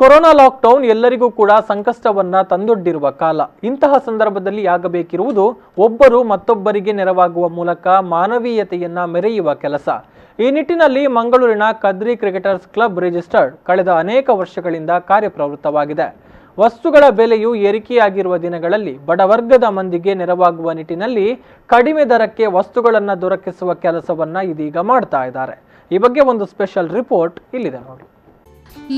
Corona lockdown ಎಲ್ಲರಿಗೂ ಕೂಡ ಸಂಕಷ್ಟವನ್ನ ತಂದೊಡ್ಡಿರುವ ಕಾಲ. ಇಂತಹ ಸಂದರ್ಭದಲ್ಲಿ ಆಗಬೇಕಿರುವುದು ಒಬ್ಬರು ಮತ್ತೊಬ್ಬರಿಗೆ ನೆರವಾಗುವ ಮೂಲಕ ಮಾನವೀಯತೆಯನ್ನ ಮೆರೆಯುವ ಕೆಲಸ. ಈ ನಿಟ್ಟಿನಲ್ಲಿ ಮಂಗಳೂರಿನ ಕದ್ರಿ ಕ್ರಿಕೆಟರ್ಸ್ ಕ್ಲಬ್ ರಿಜಿಸ್ಟರ್ಡ್ ಕಳೆದ ಅನೇಕ ವರ್ಷಗಳಿಂದ ಕಾರ್ಯಪ್ರವೃತ್ತವಾಗಿದೆ. ವಸ್ತುಗಳ ಬೆಲೆಯು ಏರಿಕೆಯಾಗಿರುವ ದಿನಗಳಲ್ಲಿ ಬಡವರ್ಗದ ಮಂದಿಗೆ ನೆರವಾಗುವ ನಿಟ್ಟಿನಲ್ಲಿ ಕಡಿಮೆ ದರಕ್ಕೆ ವಸ್ತುಗಳನ್ನು ದೊರಕಿಸುವ ಕೆಲಸವನ್ನ ಇದೀಗ ಮಾಡ್ತಾ ಇದ್ದಾರೆ. ಈ ಬಗ್ಗೆ ಒಂದು ಸ್ಪೆಷಲ್ ರಿಪೋರ್ಟ್ ಇಲ್ಲಿದೆ ನೋಡಿ.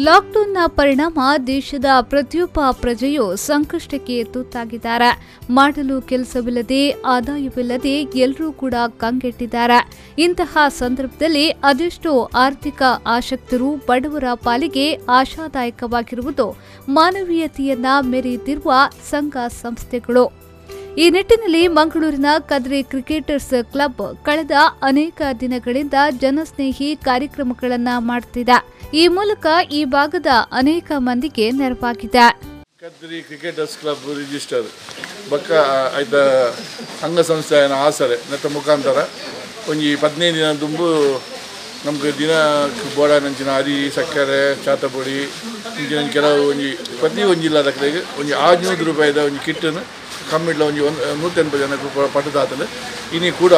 ಲಾಕ್ಡೌನ್ನ ಪರಿಣಾಮ ದೇಶದ ಪ್ರತಿಯೊಬ್ಬ ಪ್ರಜೆಯೂ ಸಂಕಷ್ಟಕ್ಕೆ ತುತ್ತಾಗಿದ್ದಾರೆ. ಮಾಡಲು ಕೆಲಸವಿಲ್ಲದೆ, ಆದಾಯವಿಲ್ಲದೆ ಎಲ್ಲರೂ ಕೂಡ ಕಂಗೆಟ್ಟಿದ್ದಾರೆ. ಇಂತಹ ಸಂದರ್ಭದಲ್ಲಿ ಅದೆಷ್ಟೋ ಆರ್ಥಿಕ ಆಸಕ್ತರು ಬಡವರ ಪಾಲಿಗೆ ಆಶಾದಾಯಕವಾಗಿರುವುದು ಮಾನವೀಯತೆಯನ್ನ ಮೆರೆಯುತ್ತಿರುವ ಸಂಘ ಸಂಸ್ಥೆಗಳು. ಈ ನಿಟ್ಟಿನಲ್ಲಿ ಮಂಗಳೂರಿನ ಕದ್ರಿ ಕ್ರಿಕೆಟರ್ಸ್ ಕ್ಲಬ್ ಕಳೆದ ಅನೇಕ ದಿನಗಳಿಂದ ಜನಸ್ನೇಹಿ ಕಾರ್ಯಕ್ರಮಗಳನ್ನು ಮಾಡುತ್ತಿದೆ. ಈ ಮೂಲಕ ಈ ಭಾಗದ ಅನೇಕ ಮಂದಿಗೆ ನೆರವಾಗಿದೆ. ಕದ್ರಿ ಕ್ರಿಕೆಟರ್ಸ್ ಕ್ಲಬ್ ರಿಜಿಸ್ಟರ್ ಬಕ್ಕ ಆಯ್ತ ಸಂಘ ಸಂಸ್ಥೆಯ ಆಸರೆ ನೆತ್ತ ಮುಖಾಂತರ ಒಂಜಿ 15 ದಿನ ದುಂಬು ನಮ್ಗೆ ದಿನ ಬೋಡ ನಂಚಿನ ಅರಿ ಸಕ್ಕರೆ ಚಾತಪುಡಿ ಇಂಚಿನ ಕೆಲವು ಒಂಜಿ ಪ್ರತಿ ಒಂಜಿಲ್ಲದ ಕಡೆಗೆ ಒಂಜಿ 600 ರೂಪಾಯಿದ ಒಂಜಿ ಕಿಟ್ಟನ್ನು ಕಮ್ಮಿಡ್ಲ ಒಂಜಿ 180 ಜನಕ್ಕೆ ಪಟ್ಟದಾತದೆ. ಇನ್ನು ಕೂಡ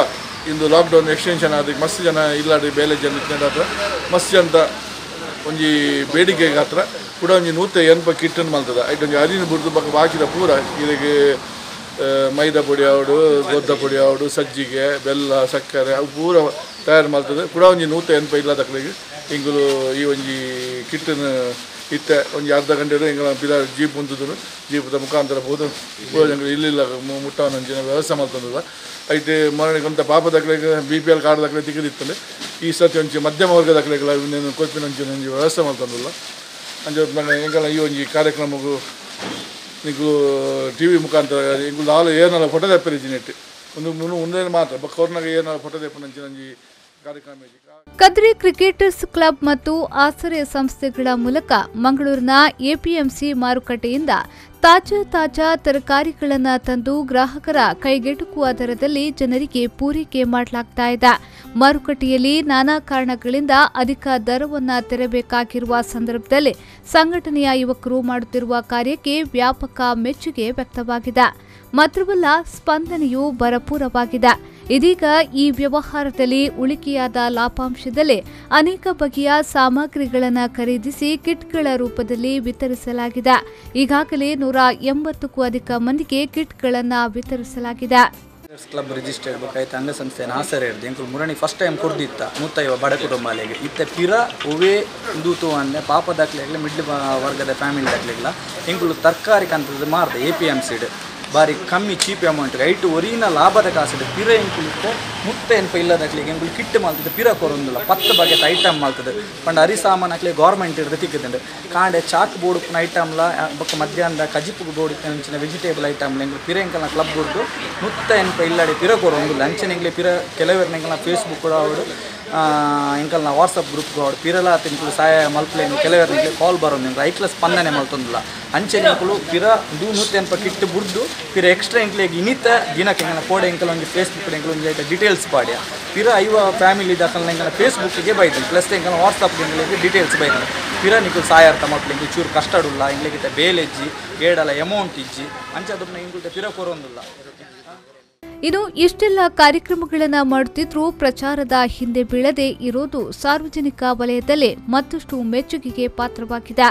ಇಂದು ಲಾಕ್ಡೌನ್ ಎಕ್ಸ್ಟೆನ್ಷನ್ ಆದ ಮಸ್ತ್ ಜನ ಇಲ್ಲಾಡಿ ಬೇಲೆ ಜನ ಇಟ್ಕೊಂಡ ಮಸ್ತ್ ಜನ ಒಂಜಿ ಬೇಡಿಕೆಗೆ ಹತ್ರ ಕೂಡ ಒಂಜಿ 180 ಕಿಟ್ಟನ್ನು ಮಲ್ತದ. ಐಟ್ ಒಂಜಿ ಅರಿನ ಬುಡ್ದು ಬಕ್ಕ ಬಾಕಿದ ಪೂರ ಇದಕ್ಕೆ ಮೈದಾ ಪುಡಿ ಆವಡು, ಗೊದ್ದ ಪುಡಿ ಆವಡು, ಸಜ್ಜಿಗೆ, ಬೆಲ್ಲ, ಸಕ್ಕರೆ ಅವು ಪೂರ ತಯಾರು ಮಾಡ್ತದೆ. ಕೂಡ ಒಂಜಿ 180 ಇಲ್ಲದ ಕಡೆಗೆ ಹಿಂಗಲು ಈ ಒಂಜಿ ಕಿಟ್ಟನ್ನು ಇತ್ತೆ ಒಂಜಿ ಅರ್ಧ ಗಂಟೆ ಹಿಂಗೆ ಪಿಲ ಜೀಪ್ ಮುಂದಿದ್ರು ಜೀಪದ ಮುಖಾಂತರ ಹೋದ ಇಲ್ಲಿಲ್ಲ ಮುಟ್ಟವನಂಚಿನ ವ್ಯವಸ್ಥೆ ಮಾಡ್ತಂದದ. ಐತೆ ಮರಣಿಗಂತ ಪಾಪದ ಕಡೆಗೆ BPL ಕಾರ್ಡ್ ಕಡೆ ತಿಕ್ಕದಿತ್ತಲೆ ಈ ಸತಿ ಒಂಚಿ ಮಧ್ಯಮ ವರ್ಗದ ಕಡೆಗಳ ಇನ್ನೇನು ಕೊಪ್ಪಿನ ಒಂಚೂರು ಒಂಜಿ ವ್ಯವಸ್ಥೆ ಮಾಡ್ತಂದಿಲ್ಲ. ಅಂಜ ಹೆಂಗೆಲ್ಲ ಈ ಒಂಜಿ ಕಾರ್ಯಕ್ರಮಕ್ಕೂ ನೀವು TV ಮುಖಾಂತರ ಹಿಂಗೆ ಹಾಲು ಏನೆಲ್ಲ ಫೋಟೋ ತೆಪ್ಪರಿಜಿ ನೆಟ್ಟು ಮುಂದೆ ಮಾತ್ರ ಬಕ್ಕವ್ರನಾಗ ಏನೆಲ್ಲ ಫೋಟೋ ತೆಪ್ಪನಂಚಿನ ಒಂಜಿ ಕಾರ್ಯಕ್ರಮ. ಕದ್ರಿ ಕ್ರಿಕೆಟರ್ಸ್ ಕ್ಲಬ್ ಮತ್ತು ಆಸರೆ ಸಂಸ್ಥೆಗಳ ಮೂಲಕ ಮಂಗಳೂರಿನ APMC ಮಾರುಕಟ್ಟೆಯಿಂದ ತಾಜಾ ತರಕಾರಿಗಳನ್ನು ತಂದು ಗ್ರಾಹಕರ ಕೈಗೆಟುಕುವ ದರದಲ್ಲಿ ಜನರಿಗೆ ಪೂರೈಕೆ ಮಾಡಲಾಗ್ತಾ ಇದೆ. ಮಾರುಕಟ್ಟೆಯಲ್ಲಿ ನಾನಾ ಕಾರಣಗಳಿಂದ ಅಧಿಕ ದರವನ್ನು ತೆರಬೇಕಾಗಿರುವ ಸಂದರ್ಭದಲ್ಲಿ ಸಂಘಟನೆಯ ಯುವಕರು ಮಾಡುತ್ತಿರುವ ಕಾರ್ಯಕ್ಕೆ ವ್ಯಾಪಕ ಮೆಚ್ಚುಗೆ ವ್ಯಕ್ತವಾಗಿದೆ. ಮಾತ್ರವಲ್ಲ, ಸ್ಪಂದನೆಯೂ ಭರಪೂರವಾಗಿದೆ. ಇದೀಗ ಈ ವ್ಯವಹಾರದಲ್ಲಿ ಉಳಿಕೆಯಾದ ಲಾಭಾಂಶದಲ್ಲಿ ಅನೇಕ ಬಗೆಯ ಸಾಮಗ್ರಿಗಳನ್ನು ಖರೀದಿಸಿ ಕಿಟ್ಗಳ ರೂಪದಲ್ಲಿ ವಿತರಿಸಲಾಗಿದೆ. ಈಗಾಗಲೇ 180ಕ್ಕೂ ಅಧಿಕ ಮಂದಿಗೆ ಕಿಟ್ಗಳನ್ನು ವಿತರಿಸಲಾಗಿದೆ. ಕ್ಲಬ್ ರಿಜಿಸ್ಟರ್ಡ್ ಬೇಕಾಯ್ತು ಅಂಗ ಸಂಸ್ಥೆ ಆಸರೆ ಹಿಡಿದು ಎಂಕುಲು ಮುರಣಿ ಫಸ್ಟ್ ಟೈಮ್ ಕೊಡ್ದಿತ್ತ 150 ಬಡ ಕುಟುಂಬಗಳಿಗೆ ಇತ್ತೆ ಪಿರ ಒವೇ ಇಂದೂತು ಅಂದೆ ಪಾಪ ದಾಖಲೆಗಳ ಮಿಡ್ಲ್ ವರ್ಗದ ಫ್ಯಾಮಿಲಿ ದಾಖಲೆಗಳ ಎಂಕುಲು ತರಕಾರಿ ಕಂತದ್ದು ಮಾರ್ದೆ APMC ಬಾರಿ ಕಮ್ಮಿ ಚೀಪ್ ಅಮೌಂಟ್ ಐಟು ಒರಿನ ಲಾಭದ ಕಾಸಿದೆ ಪಿರ ಎಂಕುಲಿತ್ತೆ 180 ಇಲ್ಲದಾಗ್ಲಿಗೆ ಎಂಕುಲು ಕಿಟ್ ಮಾಲ್ತದೆ ಪಿರ ಕೊರೊಂದಿಲ್ಲ 10 ಬಗೆತ ಐಟಮ್ ಮಾಲ್ತದೆ ಪಂಡ ಅರಿ ಸಾಮಾನು ಹಾಕ್ಲಿ ಗೌರ್ಮೆಂಟ್ ಇರೋದು ತಿಕ್ಕದಂಡೆ ಕಾಂಡೆ ಚಾಕ್ ಬೋರ್ಡ್ ಐಟಮ್ಲ ಬೊಕ್ಕ ಮಧ್ಯಾಹ್ನದ ಕಜಿಪು ಬೋರ್ಡ್ ಅಂಚಿನ ವೆಜಿಟೇಬಲ್ ಐಟಮ್ಲ ಎಂಕುಲು ಪಿರ ಎಂಕಲ್ನ ಕ್ಲಬ್ ಬೋರ್ಡು 180 ಇಲ್ಲಾಡಿ ಪಿರ ಕೊರೊಂದಿಲ್ಲ ಅಂಚನೆ ಎಂಕ್ಲೆ ಪಿರ ಕೆಲವರಿನ ಎಂಕಲ್ನ ಫೇಸ್ಬುಕ್ ಕೂಡ ಅವಡು ಎಂಕಲ್ನ ವಾಟ್ಸಪ್ ಗ್ರೂಪ್ ಅವಡು ಪಿರಲ ತಿನ್ಕುಲು ಸಹಾಯ ಮಲ್ಪಲೇನು ಕೆಲವರಿಗೆ ಕಾಲ್ ಬರೋದು ಐಕ್ಲ ಸ್ಪಂದನೆ ಮಲ್ತೊಂದಿಲ್ಲ ಅಂಚನೆ ಎಂಕುಲು ಪಿರ 180 ಕಿಟ್ ಬುಡ್ದು ಪಿರ ಎಕ್ಸ್ಟ್ರಾ ಎಂಕ್ಲೆಗೆ ಇನ್ನಿತ ದಿನಕ್ಕೆ ಎಂಕಲ್ನ ಕೋಡೆ ಎಂಕಲ್ ಒಂದು ಫೇಸ್ಬುಕ್ ಎಂಕಲ್ ಒಂದು ಡೀಟೇಲ್ಸ್ ಪಾಡ್ಯ ಪಿರ ಐವ ಫ್ಯಾಮಿಲಿ ದಾಖಲೆ ಎಂಕಲ್ನ ಫೇಸ್ಬುಕ್ಗೆ ಬೈತದೆ ಪ್ಲಸ್ ಎಂಕಲ್ನ ವಾಟ್ಸಪ್ ಎಂಕಲಿಗೆ ಡೀಟೇಲ್ಸ್ ಬೈತದೆ ಪಿರ ನಿಕುಲು ಸಹಾಯಾರ್ಥ ಮಕ್ಳಿಗೆ ಚೂರು ಕಷ್ಟಡುಲ್ಲ ಎಂಕ್ಲಿಗಿಂತ ಬೇಲೆಜ್ಜಿ ಏಡಲ ಅಮೌಂಟ್ ಇಜ್ಜಿ ಅಂಚದನ್ನ ಇಂಕುಲ್ತ ಪಿರ ಕೊರೊಂದಿಲ್ಲ. ಇನ್ನು ಇಷ್ಟೆಲ್ಲ ಕಾರ್ಯಕ್ರಮಗಳನ್ನು ಮಾಡುತ್ತಿದ್ರೂ ಪ್ರಚಾರದ ಹಿಂದೆ ಬೀಳದೆ ಇರೋದು ಸಾರ್ವಜನಿಕ ವಲಯದಲ್ಲೇ ಮತ್ತಷ್ಟು ಮೆಚ್ಚುಗೆಗೆ ಪಾತ್ರವಾಗಿದೆ.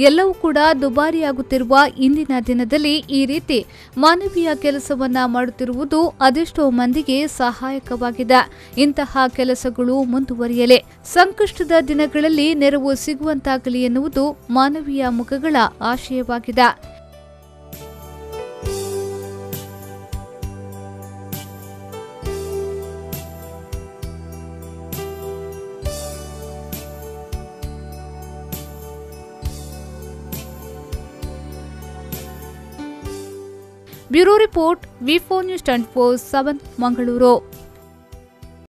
ಎಲ್ಲವೂ ಕೂಡ ದುಬಾರಿಯಾಗುತ್ತಿರುವ ಇಂದಿನ ದಿನದಲ್ಲಿ ಈ ರೀತಿ ಮಾನವೀಯ ಕೆಲಸವನ್ನ ಮಾಡುತ್ತಿರುವುದು ಅದೆಷ್ಟೋ ಮಂದಿಗೆ ಸಹಾಯಕವಾಗಿದೆ. ಇಂತಹ ಕೆಲಸಗಳು ಮುಂದುವರಿಯಲಿ. ಸಂಕಷ್ಟದ ದಿನಗಳಲ್ಲಿ ನೆರವು ಸಿಗುವಂತಾಗಲಿ ಎನ್ನುವುದು ಮಾನವೀಯ ಮುಖಗಳ ಆಶಯವಾಗಿದೆ. Bureau report V4 News 24/7 Mangaluru.